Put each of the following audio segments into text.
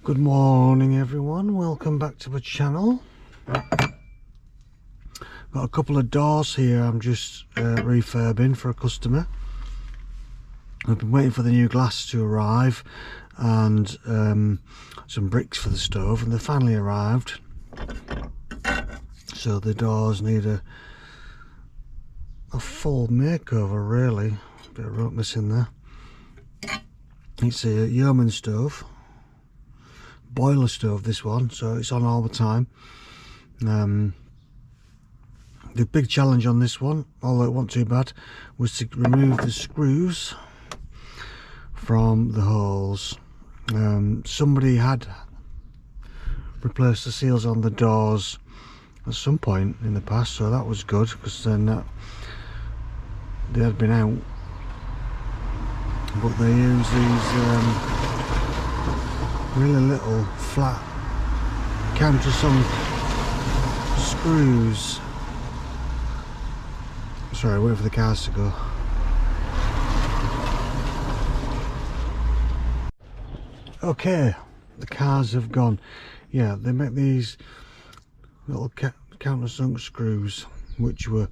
Good morning everyone, welcome back to the channel. Got a couple of doors here I'm just refurbing for a customer. I've been waiting for the new glass to arrive and some bricks for the stove, and they finally arrived. So the doors need a full makeover really. Bit of rope missing there. It's a Yeoman stove. Boiler stove this one, so it's on all the time. The big challenge on this one, although it wasn't too bad, was to remove the screws from the holes. Somebody had replaced the seals on the doors at some point in the past, so that was good, because then they had been out, but they use these really little flat countersunk screws. Sorry, wait for the cars to go. Okay, the cars have gone. Yeah, they make these little countersunk screws which were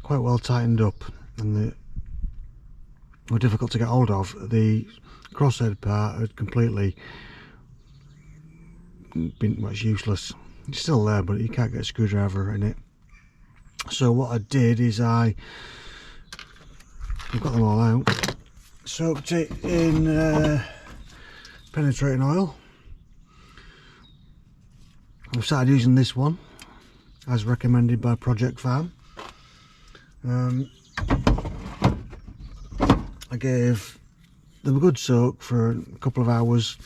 quite well tightened up, and they were difficult to get hold of. The crosshead part had completely been much useless. It's still there, but you can't get a screwdriver in it. So what I did is I've got them all out, soaked it in penetrating oil. I've started using this one as recommended by Project Farm. I gave them a good soak for a couple of hours.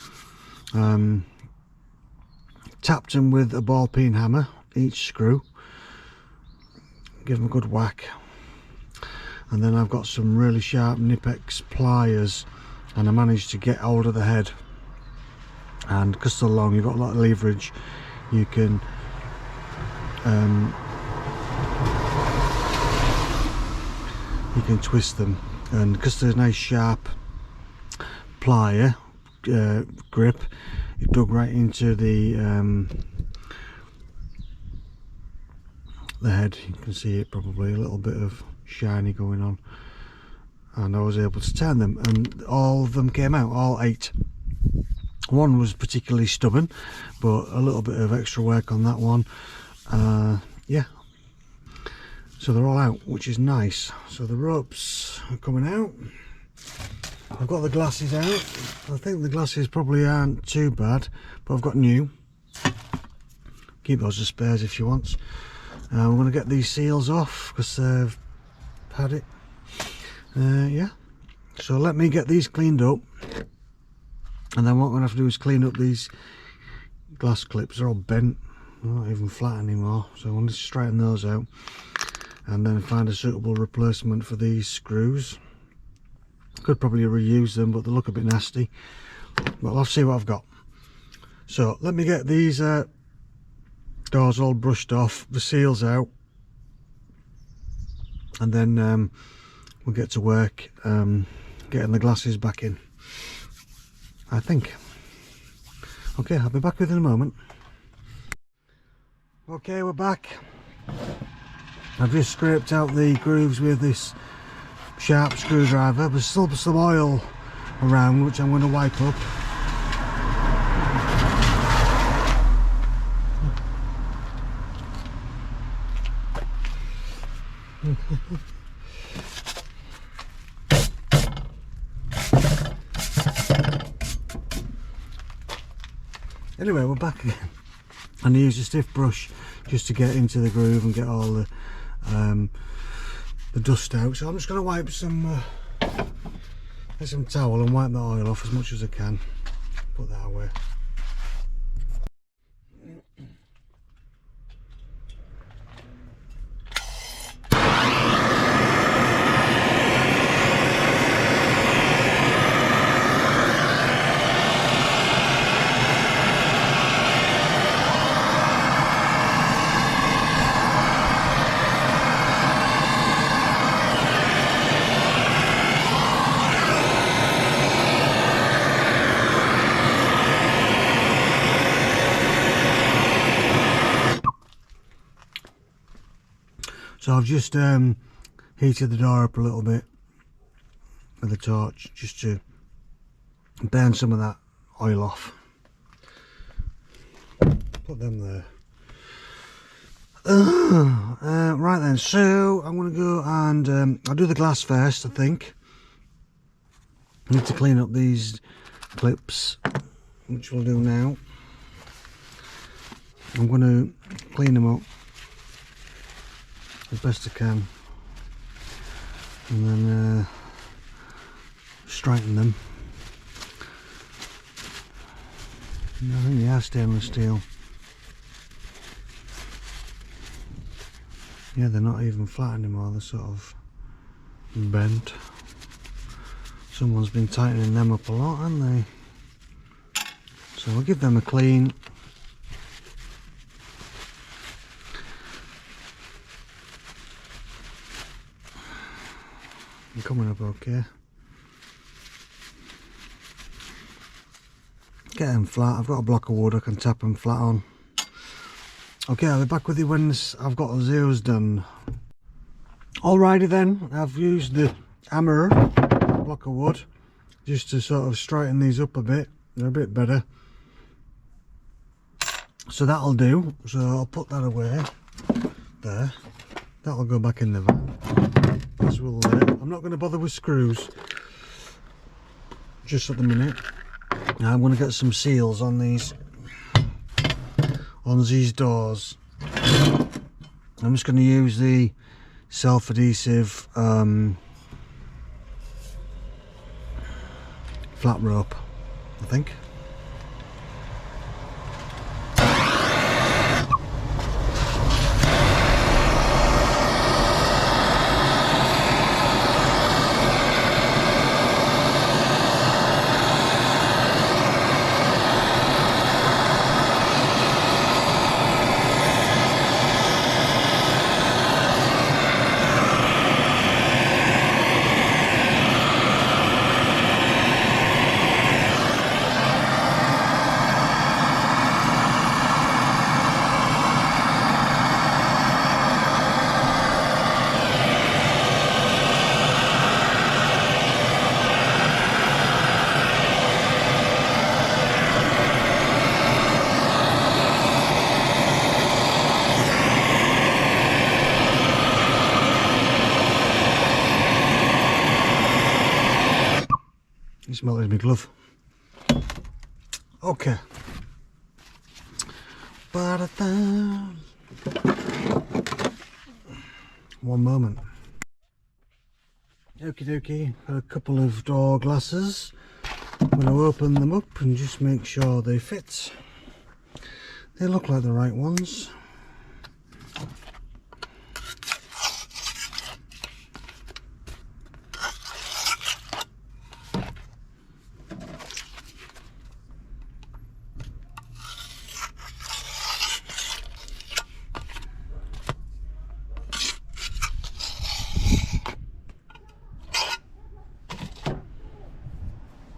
Tapped them with a ball peen hammer, each screw, give them a good whack, and then I've got some really sharp Nipex pliers, and I managed to get hold of the head, and because they're long, you've got a lot of leverage, you can twist them, and because there's a nice sharp plier grip, it dug right into the head. You can see it, probably a little bit of shiny going on, and I was able to turn them, and all of them came out, all 8. One was particularly stubborn, but a little bit of extra work on that one. Yeah, so they're all out, which is nice. So the ropes are coming out. I've got the glasses out. I think the glasses probably aren't too bad, but I've got new. Keep those as spares if you want. We're going to get these seals off because they've had it. Yeah, so let me get these cleaned up, and then what I'm going to have to do is clean up these glass clips. They're all bent, they're not even flat anymore, so I want to straighten those out and then find a suitable replacement for these screws. Could probably reuse them, but they look a bit nasty, but I'll see what I've got. So let me get these doors all brushed off, the seals out, and then we'll get to work getting the glasses back in, I think. Okay, I'll be back within a moment. Okay, we're back. I've just scraped out the grooves with this sharp screwdriver. There's still some oil around, which I'm going to wipe up. Anyway, we're back again, and I use a stiff brush just to get into the groove and get all the dust out. So I'm just going to wipe some towel and wipe the oil off as much as I can. Put that away. So I've just heated the door up a little bit with a torch just to burn some of that oil off. Put them there. Right then, so I'm going to go and I'll do the glass first, I think. I need to clean up these clips, which we'll do now. I'm going to clean them up as best I can, and then straighten them. I think they are stainless steel. Yeah, they're not even flat anymore, they're sort of bent. Someone's been tightening them up a lot, haven't they? So I'll give them a clean. I'm coming up okay. Get them flat. I've got a block of wood I can tap them flat on. Okay, I'll be back with you when I've got the zeros done. Alrighty then, I've used the hammer, block of wood, just to sort of straighten these up a bit. They're a bit better. So that'll do. So I'll put that away there. That'll go back in the van. As will I'm not going to bother with screws just at the minute. Now I'm going to get some seals on these doors. I'm just going to use the self-adhesive flat rope, I think. You smell it in my glove. Okay. One moment. Okie dokie, got a couple of door glasses. I'm going to open them up and just make sure they fit. They look like the right ones.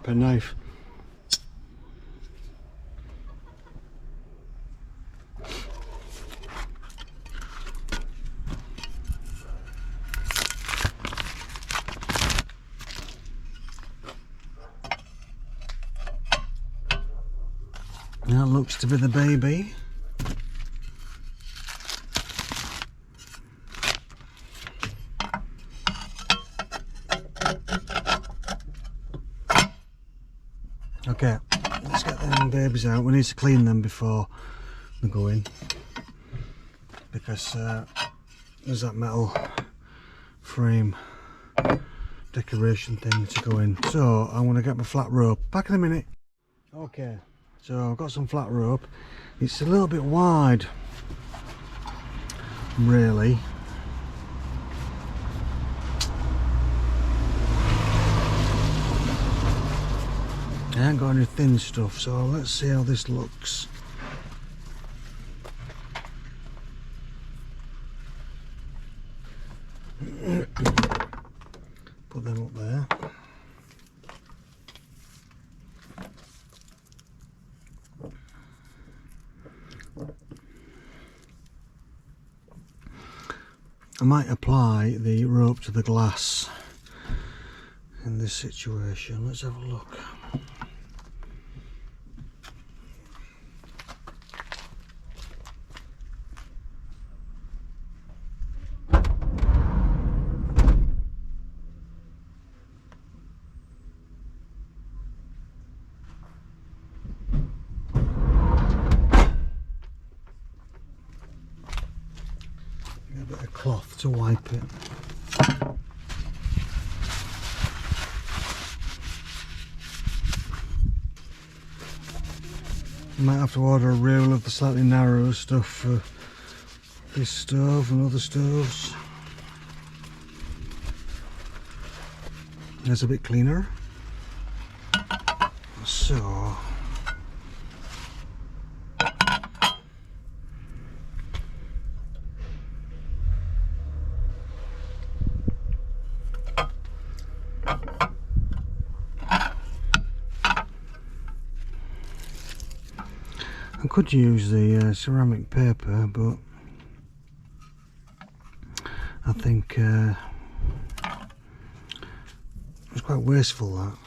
A knife. That looks to be the baby. Okay, let's get them babies out. We need to clean them before we go in, because there's that metal frame decoration thing to go in. So I'm going to get my flat rope. Back in a minute. Okay, so I've got some flat rope. It's a little bit wide, really. I ain't got any thin stuff, so let's see how this looks. Put them up there. I might apply the rope to the glass in this situation. Let's have a look. A bit of cloth to wipe it. I might have to order a reel of the slightly narrower stuff for this stove and other stoves. That's a bit cleaner. So I could use the ceramic paper, but I think it's quite wasteful, that.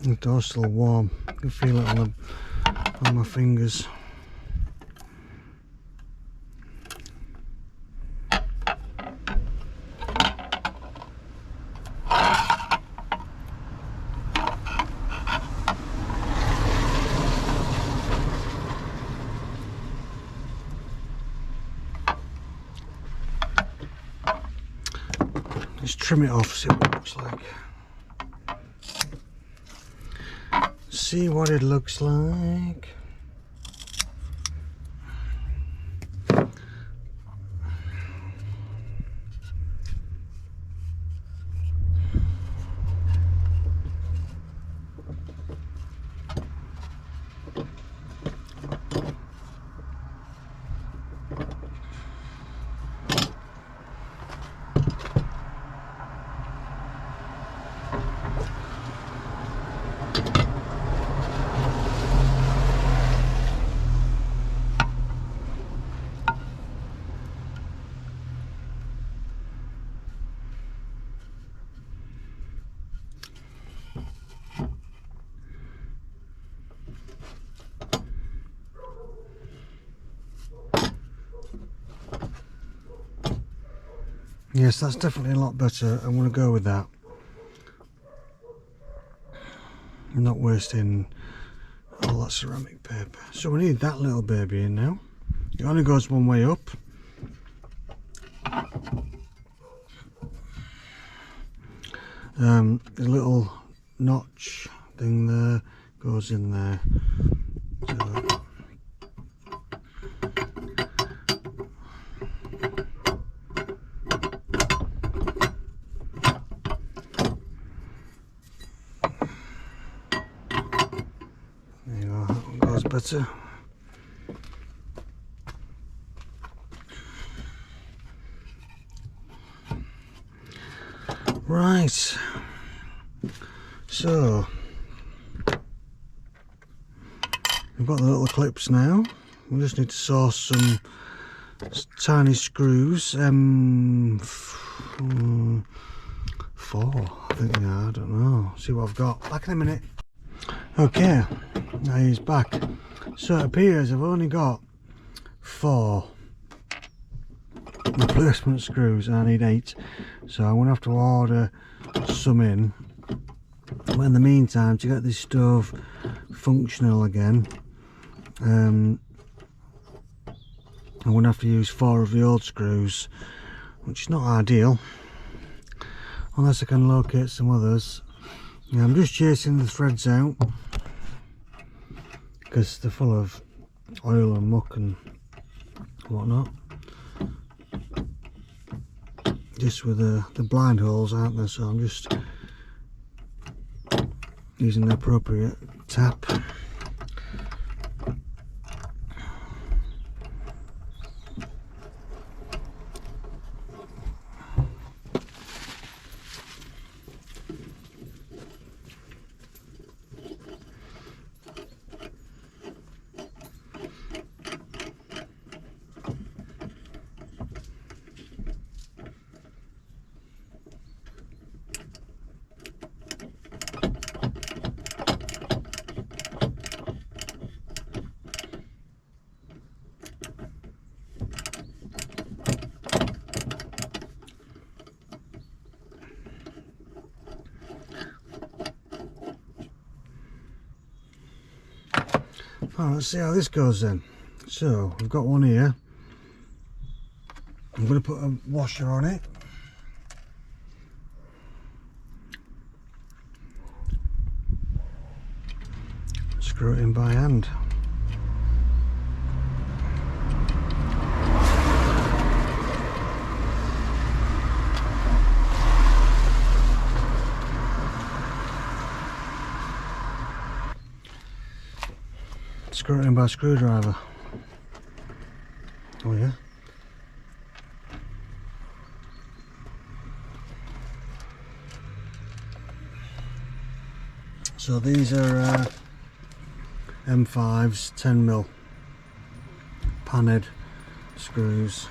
The door's still warm. I can feel it on my fingers. Let's trim it off, see what it looks like. See what it looks like. Yes, that's definitely a lot better. I'm going to go with that. I'm not wasting all that ceramic paper. So we need that little baby in now. It only goes one way up. The little notch thing there goes in there. So better. Right, so we've got the little clips now. We just need to source some tiny screws. 4, I think they are, I don't know. See what I've got. Back in a minute. Okay, now he's back. So it appears I've only got 4 replacement screws and I need 8. So I'm going to have to order some in. But in the meantime, to get this stove functional again, I'm going to have to use 4 of the old screws, which is not ideal. Unless I can locate some others. Yeah, I'm just chasing the threads out because they're full of oil and muck and whatnot. Just with the blind holes, aren't there? So I'm just using the appropriate tap. Alright, let's see how this goes then. So we've got one here. I'm going to put a washer on it. Screw it in by hand. Screw it in by a screwdriver. Oh yeah. So these are M5s, 10mm panhead screws.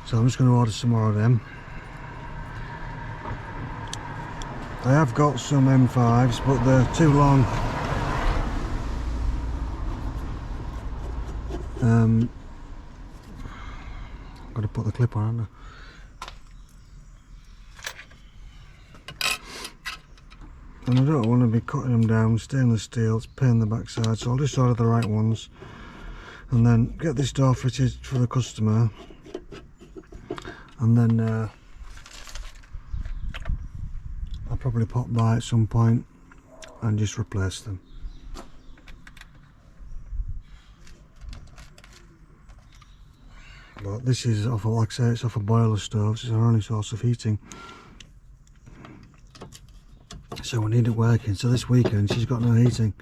So I'm just going to order some more of them. I have got some M5s, but they're too long. I've got to put the clip on, haven't I? And I don't want to be cutting them down, stainless steel, it's a pain in the backside, so I'll just order the right ones and then get this door fitted for the customer, and then I'll probably pop by at some point and just replace them. But this is off, like I say, it's off a boiler stove, it's our only source of heating. So we need it working. So this weekend she's got no heating.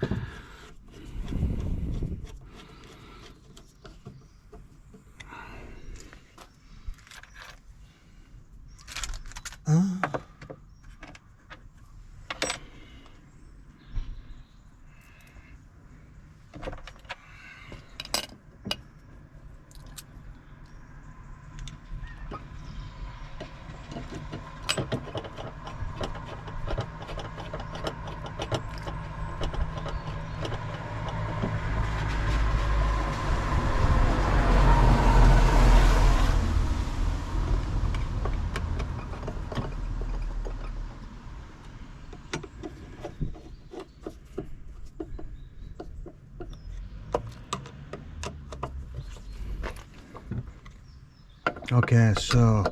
Okay, so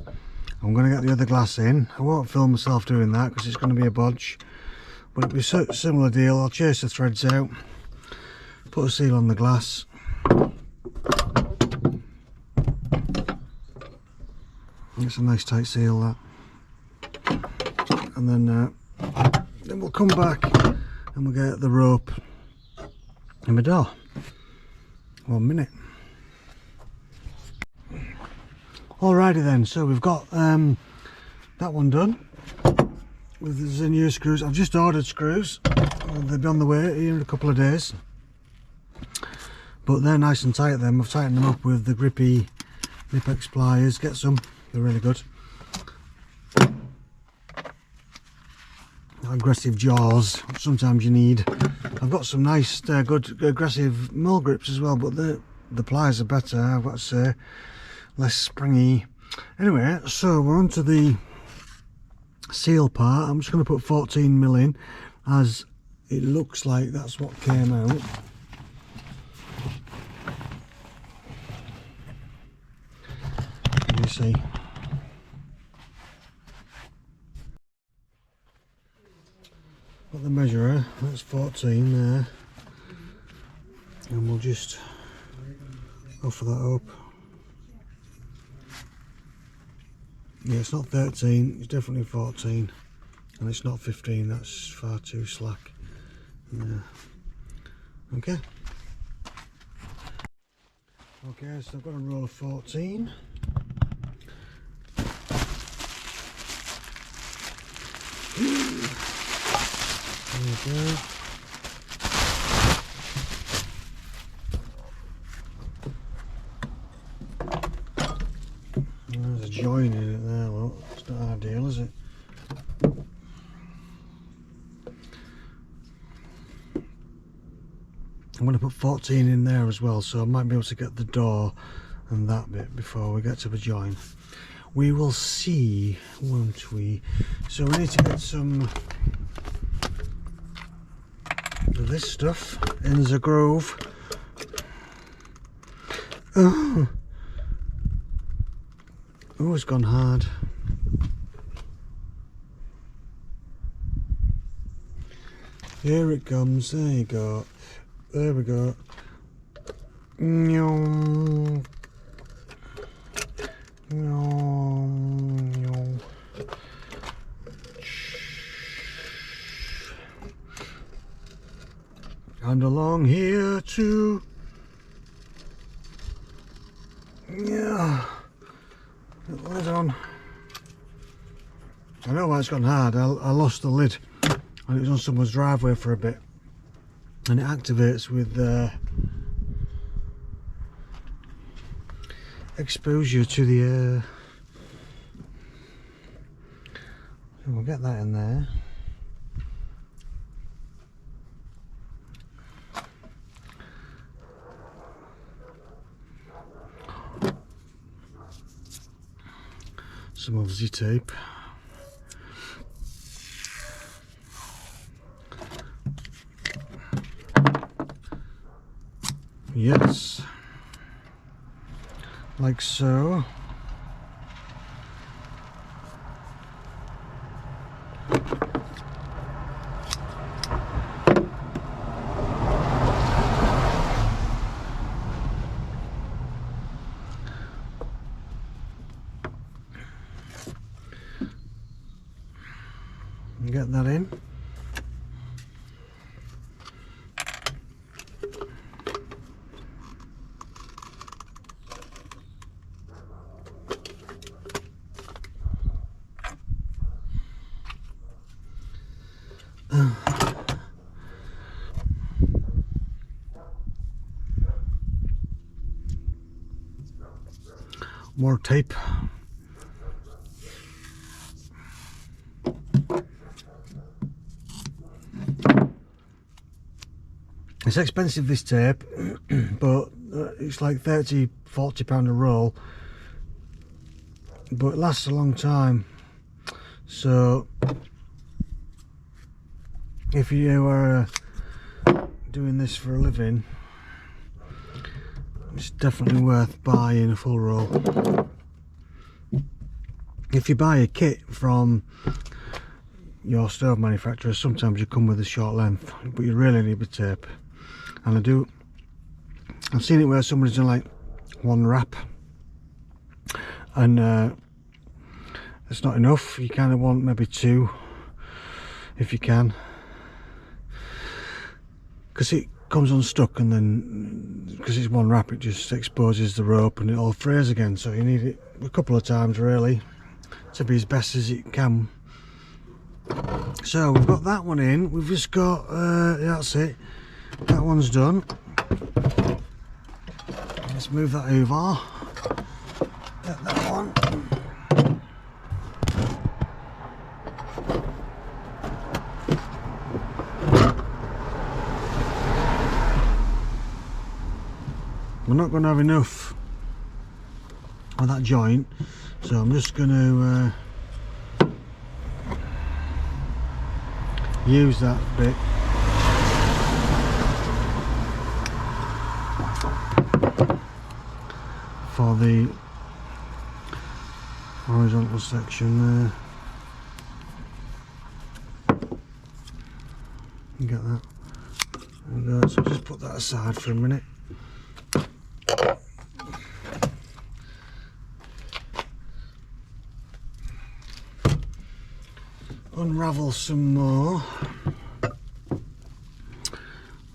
I'm going to get the other glass in. I won't film myself doing that because it's going to be a bodge, but it'll be a similar deal. I'll chase the threads out, put a seal on the glass, it's a nice tight seal that, and then we'll come back and we'll get the rope in the door. 1 minute. Alrighty then, so we've got that one done with the new screws. I've just ordered screws, they'll be on the way here in a couple of days, but they're nice and tight. I've tightened them up with the grippy Nipex pliers. Get some, they're really good. Aggressive jaws, sometimes you need. I've got some nice good aggressive mill grips as well, but the pliers are better, I've got to say. Less springy. Anyway, so we're on to the seal part. I'm just going to put 14mm in, as it looks like that's what came out. You see. Got the measurer, that's 14 there. And we'll just offer that up. Yeah, it's not 13, it's definitely 14, and it's not 15, that's far too slack. Yeah. Okay. Okay, so I've got a roll of 14. There we go. There's a join in it there, look. It's not ideal, is it? I'm going to put 14 in there as well, so I might be able to get the door and that bit before we get to the join. We will see, won't we? So we need to get some of this stuff in the grove. Oh, it's gone hard. Here it comes. There you go. There we go. And along here too. Yeah. Put the lid on. I know why it's gone hard. I lost the lid and it was on someone's driveway for a bit, and it activates with exposure to the air. So we'll get that in there. Some of the tape. Yes, like so. Get that in. More tape. It's expensive, this tape, but it's like £30–40 a roll, but it lasts a long time. So if you are doing this for a living, it's definitely worth buying a full roll. If you buy a kit from your stove manufacturer, sometimes you come with a short length, but you really need the tape. And I've seen it where somebody's done like one wrap, and it's not enough. You kind of want maybe two if you can, because it comes unstuck, and then because it's one wrap it just exposes the rope and it all frays again. So you need it a couple of times really to be as best as it can. So we've got that one in. We've just got that's it. That one's done. Let's move that over. Get that one. We're not going to have enough of that joint, so I'm just going to use that bit. For the horizontal section there. You get that? There we go. So just put that aside for a minute. Unravel some more.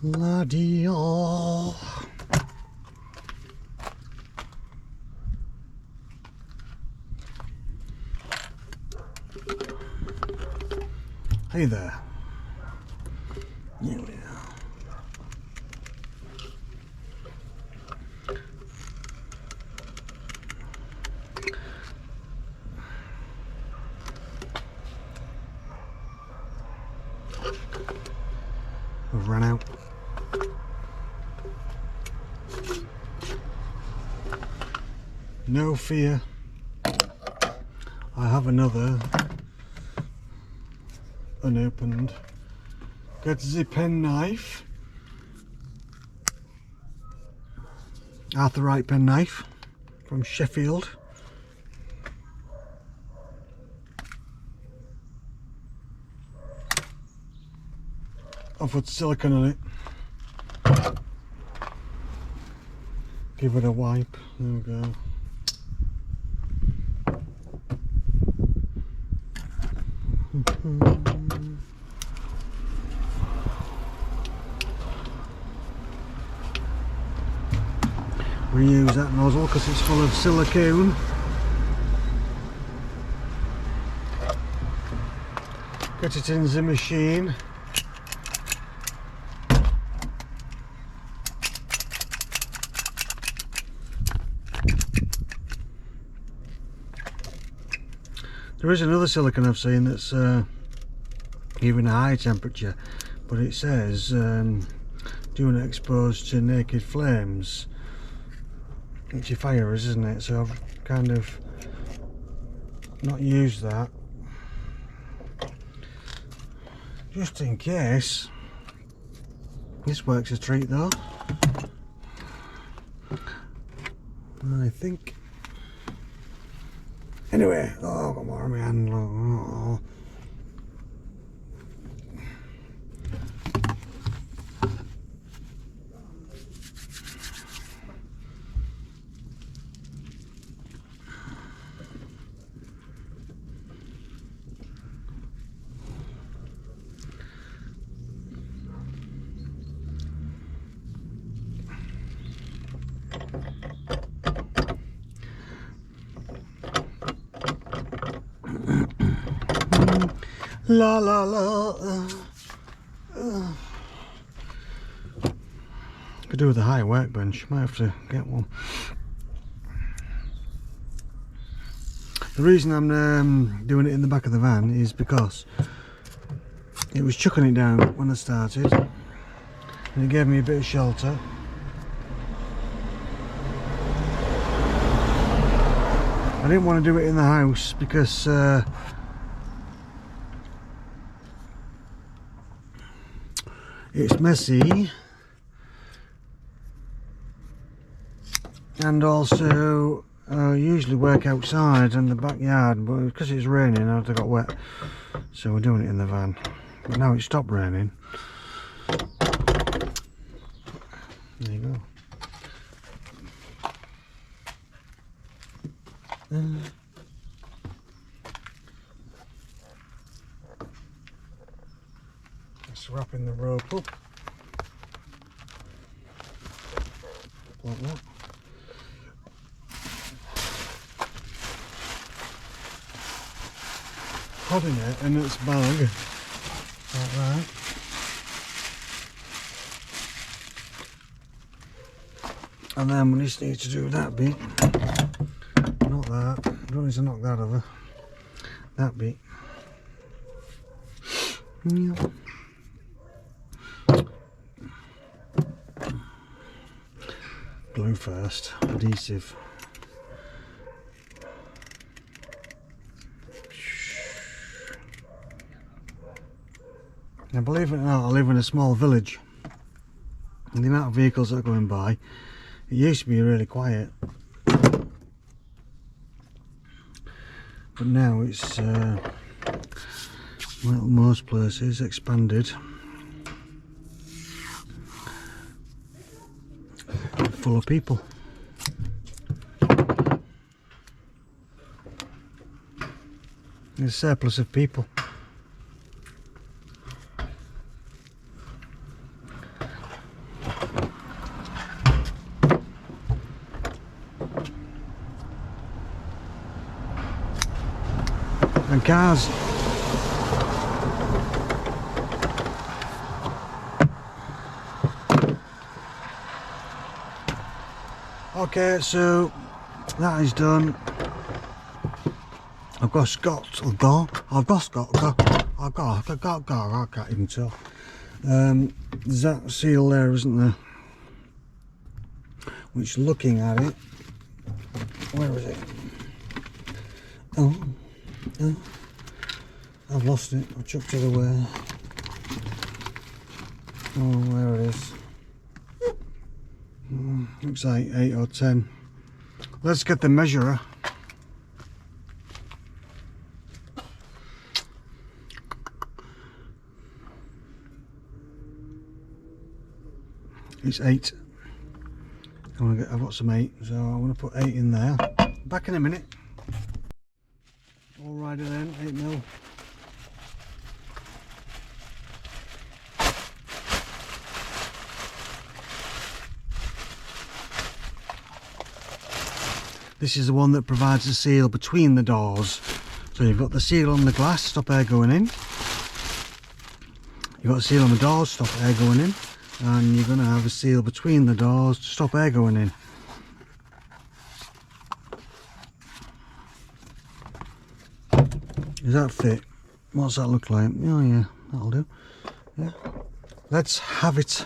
La-dee-oh. Hey there. Here we are. We've run out. No fear. I have another unopened Getsy pen knife Arthurite penknife from Sheffield. I've put silicone on it. Give it a wipe. There we go. Reuse that nozzle because it's full of silicone. Get it in the machine. There is another silicone I've seen that's even a high temperature, but it says do not expose to naked flames. It's your fire, isn't it? So I've kind of not used that, just in case. This works a treat though. I think. Anyway, oh, I've got more on my hand. Oh. La la la. Could do with a high workbench. Might have to get one. The reason I'm doing it in the back of the van is because it was chucking it down when I started, and it gave me a bit of shelter. I didn't want to do it in the house because it's messy, and also I usually work outside in the backyard, but because it's raining I got wet, so we're doing it in the van. But now it's stopped raining. There you go. Just wrapping the rope up like that. Holding it in its bag like that. And then we just need to do that bit. Not that. Don't need to knock that over. That bit. Yeah. Glue first. Adhesive. Now, believe it or not, I live in a small village, and the amount of vehicles that are going by, it used to be really quiet, but now it's well, most places expanded, full of people. There's a surplus of people. And cars. Okay, so that is done. I can't even tell. There's that seal there, isn't there? Which, looking at it, where is it? Oh, I've lost it. I've chucked it away. Oh, there it is. Looks like 8 or 10. Let's get the measurer. It's 8. I've got some 8, so I'm going to put 8 in there. Back in a minute. Alrighty then, 8 mil. This is the one that provides the seal between the doors. So you've got the seal on the glass, stop air going in. You've got a seal on the doors, stop air going in. And you're going to have a seal between the doors to stop air going in. Does that fit? What's that look like? Oh yeah, that'll do. Yeah. Let's have it.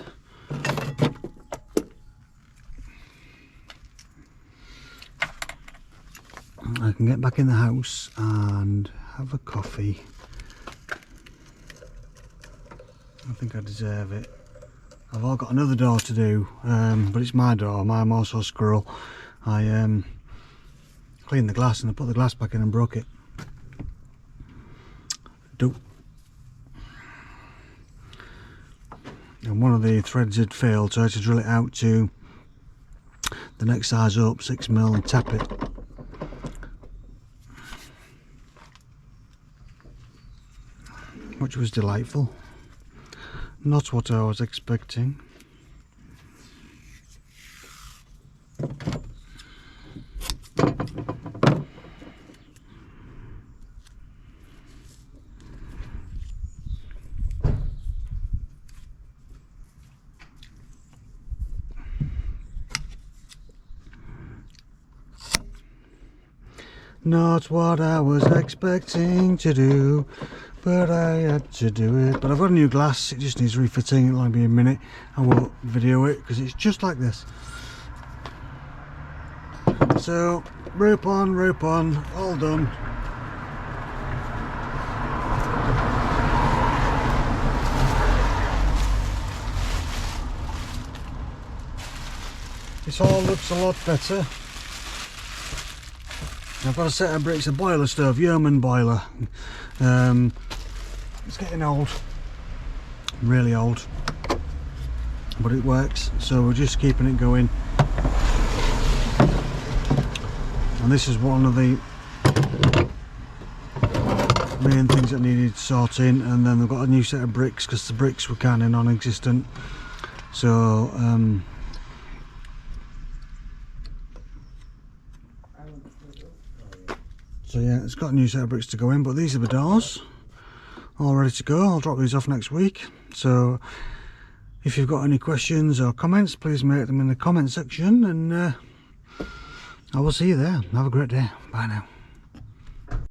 I can get back in the house and have a coffee. I think I deserve it. I've all got another door to do, but it's my door. I'm also a squirrel. I cleaned the glass and I put the glass back in and broke it. Dope. And one of the threads had failed, so I had to drill it out to the next size up, 6 mil, and tap it. Which was delightful. Not what I was expecting. Not what I was expecting to do, but I had to do it. But I've got a new glass, it just needs refitting. It'll only be a minute. I won't video it because it's just like this. So rope on, all done. This all looks a lot better. I've got a set of bricks, a boiler stove, Yeoman boiler. It's getting old, really old, but it works, so we're just keeping it going. And this is one of the main things that needed sorting, and then they've got a new set of bricks because the bricks were kind of non-existent. So yeah, it's got a new set of bricks to go in, but these are the doors, all ready to go. I'll drop these off next week. So if you've got any questions or comments, please make them in the comment section, and I will see you there. Have a great day. Bye now.